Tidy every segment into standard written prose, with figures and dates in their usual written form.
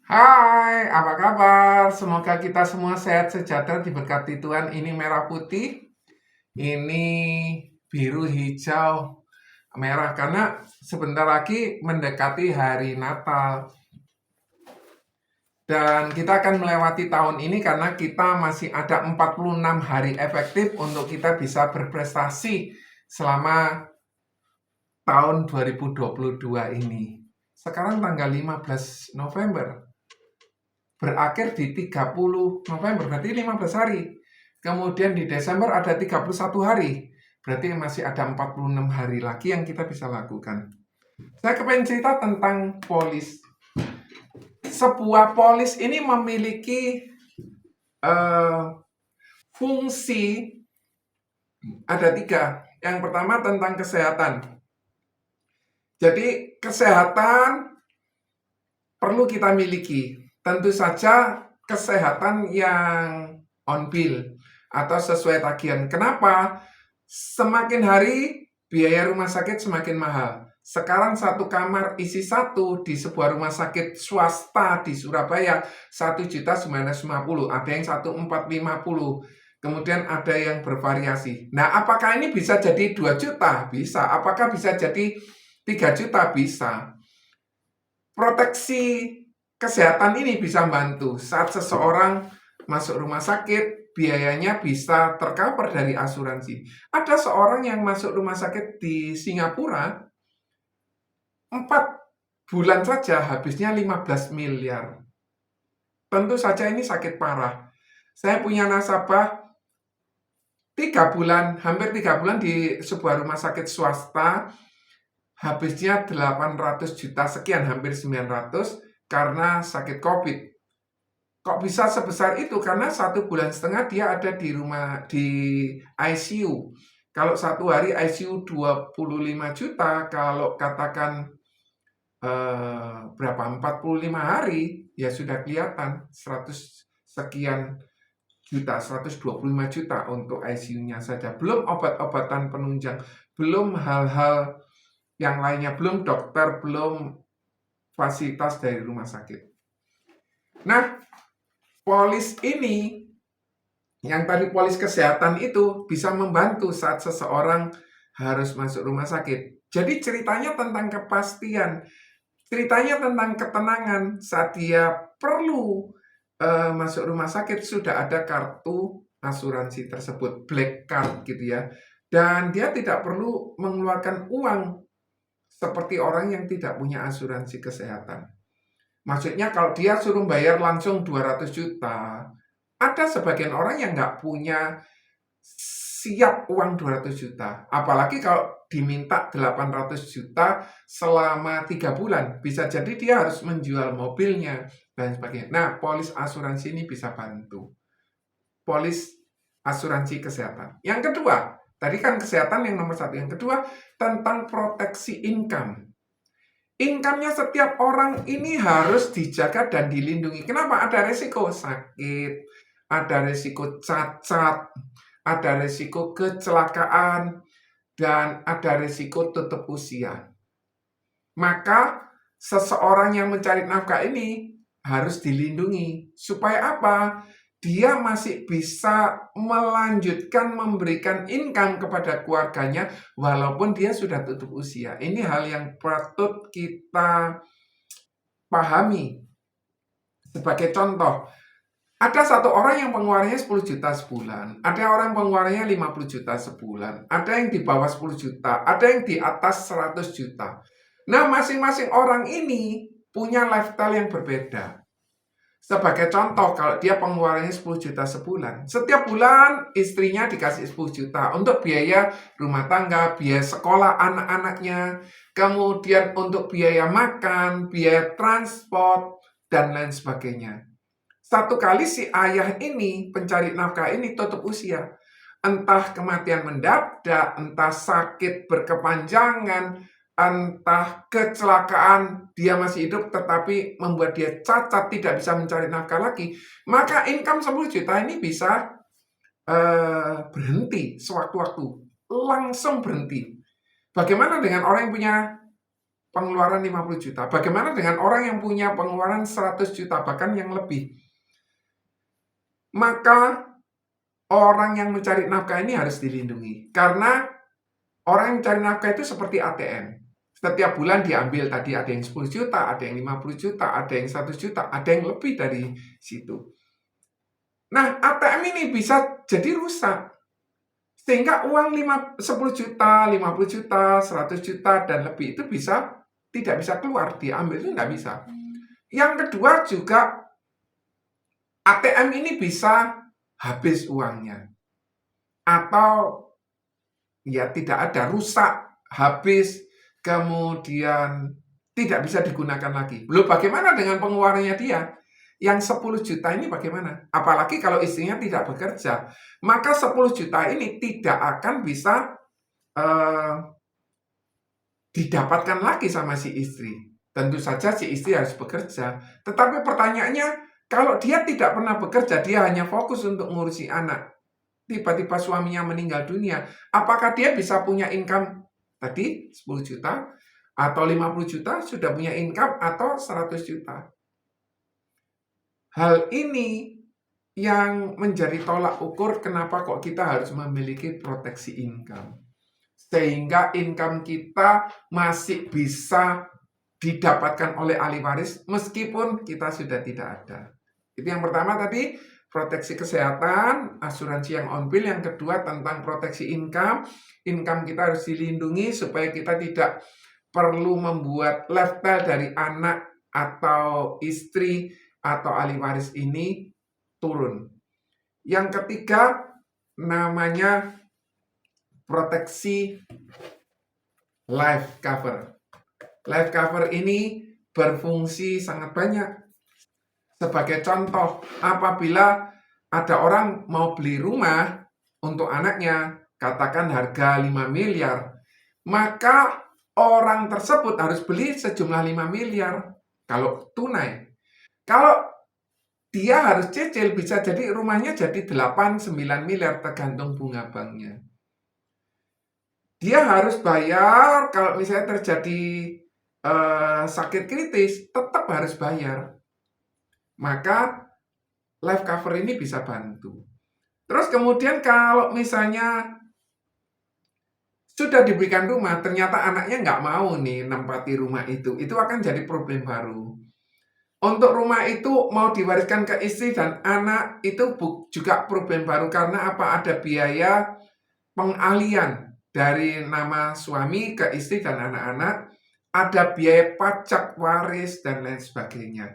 Hai, apa kabar? Semoga kita semua sehat sejahtera diberkati Tuhan. Ini merah putih, ini biru, hijau, merah karena sebentar lagi mendekati hari Natal. Dan kita akan melewati tahun ini karena kita masih ada 46 hari efektif untuk kita bisa berprestasi selama tahun 2022 ini. Sekarang tanggal 15 November. Berakhir di 30 November, berarti 15 hari. Kemudian di Desember ada 31 hari. Berarti masih ada 46 hari lagi yang kita bisa lakukan. Saya kepengen cerita tentang polis. Sebuah polis ini memiliki fungsi ada 3. Yang pertama tentang kesehatan. Jadi kesehatan perlu kita miliki. Tentu saja kesehatan yang on bill atau sesuai tagihan. Kenapa? Semakin hari biaya rumah sakit semakin mahal. Sekarang satu kamar isi satu di sebuah rumah sakit swasta di Surabaya 1.950.000, ada yang 1.450.000. Kemudian ada yang bervariasi. Nah, apakah ini bisa jadi 2 juta? Bisa. Apakah bisa jadi 3 juta? Bisa. Proteksi kesehatan ini bisa membantu saat seseorang masuk rumah sakit, biayanya bisa tercover dari asuransi. Ada seorang yang masuk rumah sakit di Singapura, 4 bulan saja habisnya 15 miliar. Tentu saja ini sakit parah. Saya punya nasabah 3 bulan, hampir 3 bulan di sebuah rumah sakit swasta, habisnya 800 juta sekian, hampir 900 karena sakit COVID. Kok bisa sebesar itu? Karena 1,5 bulan dia ada di rumah di ICU. Kalau satu hari ICU 25 juta, kalau katakan berapa 45 hari, ya sudah kelihatan 100 sekian juta, 125 juta untuk ICU-nya saja. Belum obat-obatan penunjang, belum hal-hal yang lainnya, belum dokter, belum fasilitas dari rumah sakit. Nah, polis ini, yang tadi polis kesehatan itu bisa membantu saat seseorang harus masuk rumah sakit. Jadi ceritanya tentang kepastian, ceritanya tentang ketenangan saat dia perlu masuk rumah sakit, sudah ada kartu asuransi tersebut, black card gitu ya. Dan dia tidak perlu mengeluarkan uang seperti orang yang tidak punya asuransi kesehatan. Maksudnya kalau dia suruh bayar langsung 200 juta, ada sebagian orang yang nggak punya siap uang 200 juta. Apalagi kalau diminta 800 juta selama 3 bulan. Bisa jadi dia harus menjual mobilnya dan sebagainya. Nah, polis asuransi ini bisa bantu. Polis asuransi kesehatan. Yang kedua, tadi kan kesehatan yang nomor 1. Yang kedua, tentang proteksi income. Income-nya setiap orang ini harus dijaga dan dilindungi. Kenapa? Ada resiko sakit, ada resiko cacat, ada resiko kecelakaan, dan ada resiko tutup usia. Maka seseorang yang mencari nafkah ini harus dilindungi. Supaya apa? Dia masih bisa melanjutkan memberikan income kepada keluarganya walaupun dia sudah tutup usia. Ini hal yang patut kita pahami. Sebagai contoh, ada satu orang yang pengeluarannya 10 juta sebulan, ada orang pengeluarannya 50 juta sebulan, ada yang di bawah 10 juta, ada yang di atas 100 juta. Nah, masing-masing orang ini punya lifestyle yang berbeda. Sebagai contoh, kalau dia pengeluarannya 10 juta sebulan, setiap bulan istrinya dikasih 10 juta untuk biaya rumah tangga, biaya sekolah anak-anaknya, kemudian untuk biaya makan, biaya transport, dan lain sebagainya. Satu kali si ayah ini, pencari nafkah ini tutup usia. Entah kematian mendadak, entah sakit berkepanjangan, entah kecelakaan, dia masih hidup tetapi membuat dia cacat, tidak bisa mencari nafkah lagi, maka income 10 juta ini bisa berhenti sewaktu-waktu, langsung berhenti. Bagaimana dengan orang yang punya pengeluaran 50 juta. Bagaimana dengan orang yang punya pengeluaran 100 juta, bahkan yang lebih? Maka orang yang mencari nafkah ini harus dilindungi. Karena orang yang mencari nafkah itu seperti ATM. Setiap bulan diambil, tadi ada yang 10 juta, ada yang 50 juta, ada yang 100 juta, ada yang lebih dari situ. Nah, ATM ini bisa jadi rusak. Sehingga uang 10 juta, 50 juta, 100 juta, dan lebih itu tidak bisa keluar. Diambil itu nggak bisa. Yang kedua juga, ATM ini bisa habis uangnya. Atau ya tidak ada, rusak, habis, kemudian tidak bisa digunakan lagi. Belum bagaimana dengan pengeluarannya dia? Yang 10 juta ini bagaimana? Apalagi kalau istrinya tidak bekerja. Maka 10 juta ini tidak akan bisa didapatkan lagi sama si istri. Tentu saja si istri harus bekerja. Tetapi pertanyaannya, kalau dia tidak pernah bekerja, dia hanya fokus untuk ngurusi anak. Tiba-tiba suaminya meninggal dunia, apakah dia bisa punya income tadi 10 juta atau 50 juta, sudah punya income atau 100 juta? Hal ini yang menjadi tolak ukur kenapa kok kita harus memiliki proteksi income. Sehingga income kita masih bisa didapatkan oleh ahli waris meskipun kita sudah tidak ada. Itu yang pertama tadi, proteksi kesehatan, asuransi yang on bill. Yang kedua tentang proteksi income. Income kita harus dilindungi supaya kita tidak perlu membuat lifestyle dari anak atau istri atau ahli waris ini turun. Yang ketiga namanya proteksi life cover. Life cover ini berfungsi sangat banyak. Sebagai contoh, apabila ada orang mau beli rumah untuk anaknya, katakan harga 5 miliar, maka orang tersebut harus beli sejumlah 5 miliar kalau tunai. Kalau dia harus cicil, bisa jadi rumahnya jadi 8-9 miliar tergantung bunga banknya. Dia harus bayar kalau misalnya terjadi sakit kritis, tetap harus bayar. Maka life cover ini bisa bantu. Terus kemudian kalau misalnya sudah diberikan rumah, ternyata anaknya nggak mau nih nempati rumah itu akan jadi problem baru. Untuk rumah itu mau diwariskan ke istri dan anak itu juga problem baru karena apa? Ada biaya pengalian dari nama suami ke istri dan anak-anak, ada biaya pajak waris dan lain sebagainya.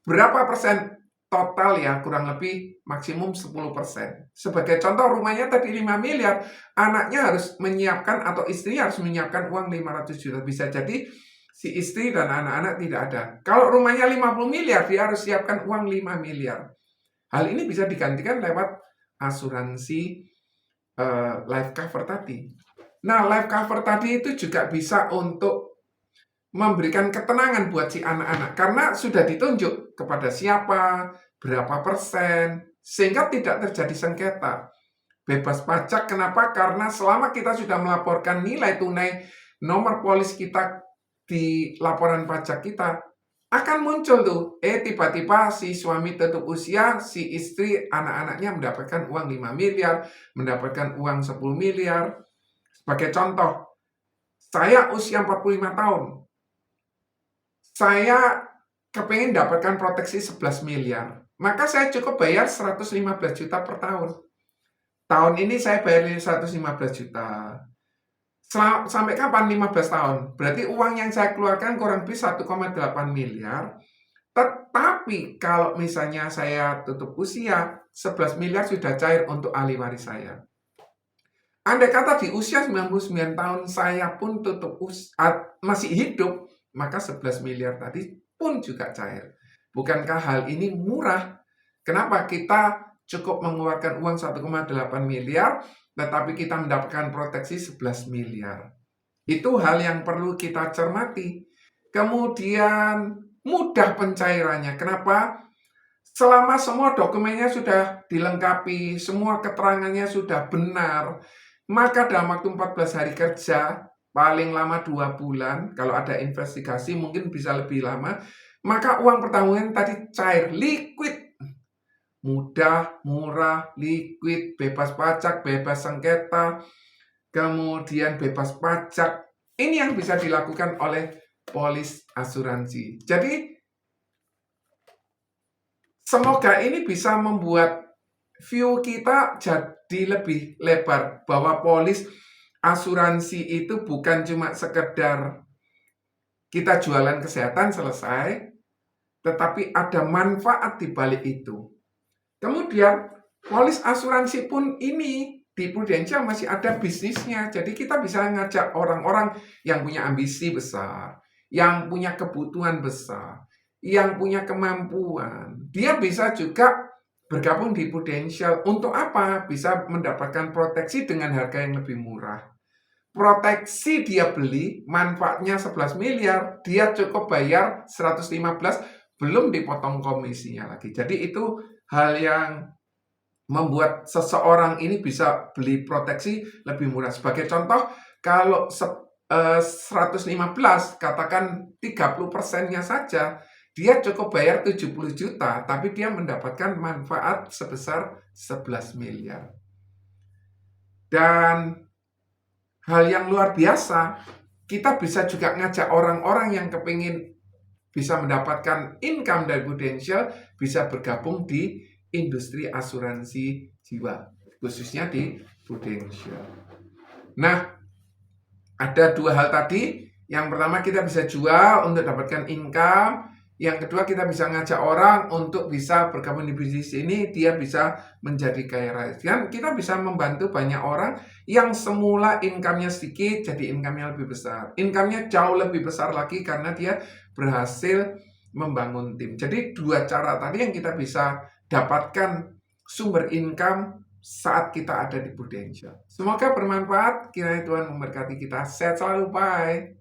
Berapa persen total ya? Kurang lebih maksimum 10%. Sebagai contoh rumahnya tadi 5 miliar, anaknya harus menyiapkan atau istrinya harus menyiapkan uang 500 juta. Bisa jadi si istri dan anak-anak tidak ada. Kalau rumahnya 50 miliar, dia harus siapkan uang 5 miliar. Hal ini bisa digantikan lewat asuransi life cover tadi. Nah, life cover tadi itu juga bisa untuk memberikan ketenangan buat si anak-anak. Karena sudah ditunjuk kepada siapa, berapa persen, sehingga tidak terjadi sengketa. Bebas pajak, kenapa? Karena selama kita sudah melaporkan nilai tunai, nomor polis kita di laporan pajak kita, akan muncul tuh, tiba-tiba si suami tutup usia, si istri, anak-anaknya mendapatkan uang 5 miliar, mendapatkan uang 10 miliar. Sebagai contoh, saya usia 45 tahun, saya kepengen dapatkan proteksi 11 miliar, maka saya cukup bayar 115 juta per tahun. Tahun ini saya bayar 115 juta. Sampai kapan? 15 tahun. Berarti uang yang saya keluarkan kurang lebih 1,8 miliar. Tetapi kalau misalnya saya tutup usia, 11 miliar sudah cair untuk ahli waris saya. Andai kata di usia 99 tahun saya pun masih hidup, maka 11 miliar tadi pun juga cair. Bukankah hal ini murah? Kenapa kita cukup mengeluarkan uang 1,8 miliar, tetapi kita mendapatkan proteksi 11 miliar. Itu hal yang perlu kita cermati. Kemudian mudah pencairannya. Kenapa? Selama semua dokumennya sudah dilengkapi, semua keterangannya sudah benar, maka dalam waktu 14 hari kerja, paling lama 2 bulan, kalau ada investigasi mungkin bisa lebih lama, maka uang pertanggungan tadi cair, liquid, mudah, murah, liquid, bebas pajak, bebas sengketa, kemudian bebas pajak. Ini yang bisa dilakukan oleh polis asuransi. Jadi, semoga ini bisa membuat view kita jadi lebih lebar, bahwa polis asuransi itu bukan cuma sekedar kita jualan kesehatan selesai, tetapi ada manfaat di balik itu. Kemudian, polis asuransi pun ini di Prudential masih ada bisnisnya. Jadi kita bisa ngajak orang-orang yang punya ambisi besar, yang punya kebutuhan besar, yang punya kemampuan. Dia bisa juga bergabung di Prudential. Untuk apa? Bisa mendapatkan proteksi dengan harga yang lebih murah. Proteksi dia beli, manfaatnya 11 miliar, dia cukup bayar 115, belum dipotong komisinya lagi. Jadi itu hal yang membuat seseorang ini bisa beli proteksi lebih murah. Sebagai contoh, kalau 115, katakan 30%-nya saja, dia cukup bayar 70 juta, tapi dia mendapatkan manfaat sebesar 11 miliar. Dan hal yang luar biasa, kita bisa juga ngajak orang-orang yang kepingin bisa mendapatkan income dari Prudential, bisa bergabung di industri asuransi jiwa, khususnya di Prudential. Nah, ada dua hal tadi. Yang pertama, kita bisa jual untuk dapatkan income. Yang kedua, kita bisa ngajak orang untuk bisa bergabung di bisnis ini, dia bisa menjadi kaya raya. Dan kita bisa membantu banyak orang yang semula income-nya sedikit, jadi income-nya lebih besar. Income-nya jauh lebih besar lagi karena dia berhasil membangun tim. Jadi dua cara tadi yang kita bisa dapatkan sumber income saat kita ada di Prudential. Semoga bermanfaat, kiranya Tuhan memberkati kita. Sehat selalu, bye!